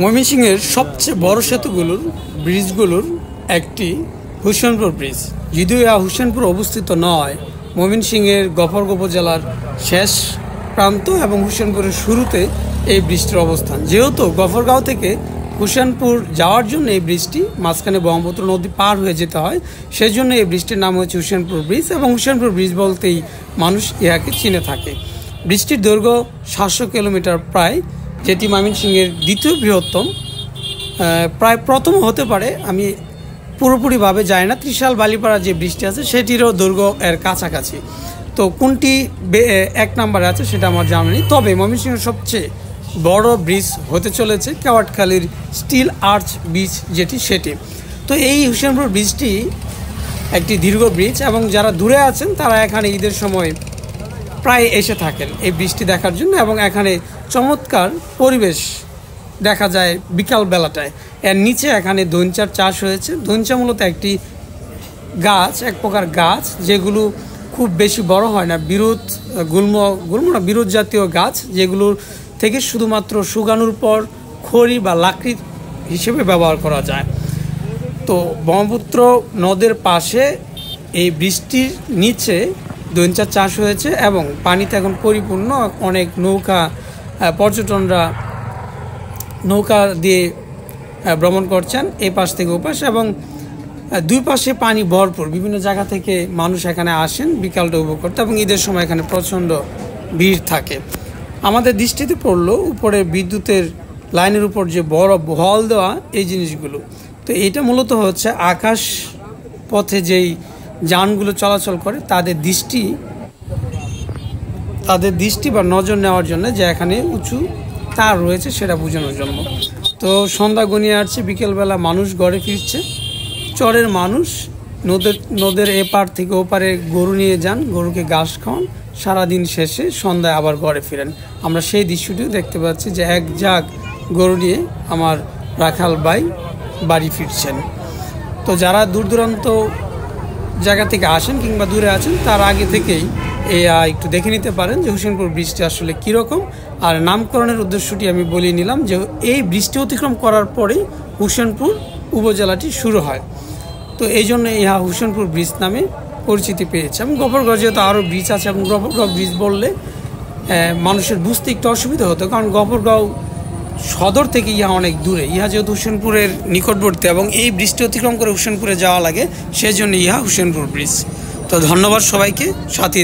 ময়মনসিংহের সবচেয়ে বড় সেতুগুলোর ব্রিজগুলোর একটি হোসেনপুর ব্রিজ। যদিও হোসেনপুর অবস্থিত নয়, ময়মনসিংহের গফরগাঁও উপজেলার শেষ প্রান্ত এবং হোসেনপুরের শুরুতে এই ব্রিজটির অবস্থান। যেহেতু গফরগাঁও থেকে হোসেনপুর যাওয়ার জন্য এই ব্রিজটি মাঝখানে ব্রহ্মপুত্র নদী পার হয়ে যেতে হয়, সেই জন্য এই ব্রিজটির নাম হচ্ছে হোসেনপুর ব্রিজ এবং হোসেনপুর ব্রিজ বলতেই মানুষ ইহাকে চিনে থাকে। ব্রিজটির দৈর্ঘ্য 700 কিলোমিটার প্রায়, যেটি ময়মনসিংহের দ্বিতীয় বৃহত্তম, প্রায় প্রথম হতে পারে, আমি পুরোপুরিভাবে জানি না। ত্রিশাল বালিপাড়া যে ব্রিজটি আছে সেটিরও দৈর্ঘ্য এর কাছাকাছি। তো কোনটি এক নম্বরে আছে সেটা আমার জানা নেই, তবে ময়মনসিংহের সবচেয়ে বড় ব্রিজ হতে চলেছে কেওয়াটখালীর স্টিল আর্চ ব্রিজ যেটি সেটি। তো এই হোসেনপুর ব্রিজটি একটি দীর্ঘ ব্রিজ এবং যারা দূরে আছেন তারা এখানে ঈদের সময় প্রায় এসে থাকেন এই ব্রিজটি দেখার জন্য, এবং এখানে চমৎকার পরিবেশ দেখা যায় বিকাল বেলাটায়। এর নিচে এখানে দইঞ্চার চাষ হয়েছে। দইঞ্চা মূলত একটি গাছ, এক প্রকার গাছ, যেগুলো খুব বেশি বড় হয় না, গুল্ম না বিরোধ জাতীয় গাছ, যেগুলোর থেকে শুধুমাত্র শুকানোর পর খড়ি বা লাকড়ি হিসেবে ব্যবহার করা যায়। তো ব্রহ্মপুত্র নদের পাশে এই বৃষ্টির নিচে দইঞ্চা চাষ হয়েছে এবং পানিতে এখন পরিপূর্ণ। অনেক পর্যটনরা নৌকা দিয়ে ভ্রমণ করছেন এই পাশ থেকে ও পাশ, এবং দুই পাশে পানি ভরপুর। বিভিন্ন জায়গা থেকে মানুষ এখানে আসেন বিকালটা উপভোগ করতে, এবং ঈদের সময় এখানে প্রচণ্ড ভিড় থাকে। আমাদের দৃষ্টিতে পড়লো উপরে বিদ্যুতের লাইনের উপর যে বড় বল দেওয়া এই জিনিসগুলো। তো এইটা মূলত হচ্ছে আকাশ পথে যেই যানগুলো চলাচল করে তাদের দৃষ্টি বা নজর নেওয়ার জন্য যে এখানে উঁচু তার রয়েছে সেটা বোঝানোর জন্য। তো সন্ধ্যা গনিয়ে আসছে, বিকেলবেলা মানুষ ঘরে ফিরছে। চরের মানুষ নদের এপার থেকে ওপারে গরু নিয়ে যান, গরুকে ঘাস খাওয়ান, সারাদিন শেষে সন্ধ্যায় আবার ঘরে ফিরেন। আমরা সেই দৃশ্যটিও দেখতে পাচ্ছি যে এক ঝাঁক গরু নিয়ে আমার রাখাল ভাই বাড়ি ফিরছেন। তো যারা দূর দূরান্ত জায়গা থেকে আসেন কিংবা দূরে আছেন তার আগে থেকেই একটু দেখে নিতে পারেন যে হোসেনপুর ব্রিজটি আসলে কীরকম। আর নামকরণের উদ্দেশ্যটি আমি বলে নিলাম যে এই ব্রিজটি অতিক্রম করার পরেই হোসেনপুর উপজেলাটি শুরু হয়। তো এই জন্য ইহা হোসেনপুর ব্রিজ নামে পরিচিতি পেয়েছে। এবং গফরগাঁও যেহেতু আরও ব্রিজ আছে, এবং গফরগাঁও ব্রিজ বললে মানুষের বুঝতে একটু অসুবিধা হতো, কারণ গফরগাঁও সদর থেকে ইহা অনেক দূরে। ইহা যেহেতু হোসেনপুরের নিকটবর্তী এবং এই ব্রিজটি অতিক্রম করে হোসেনপুরে যাওয়া লাগে, সেজন্য ইহা হোসেনপুর ব্রিজ। তো ধন্যবাদ সবাইকে সাথে।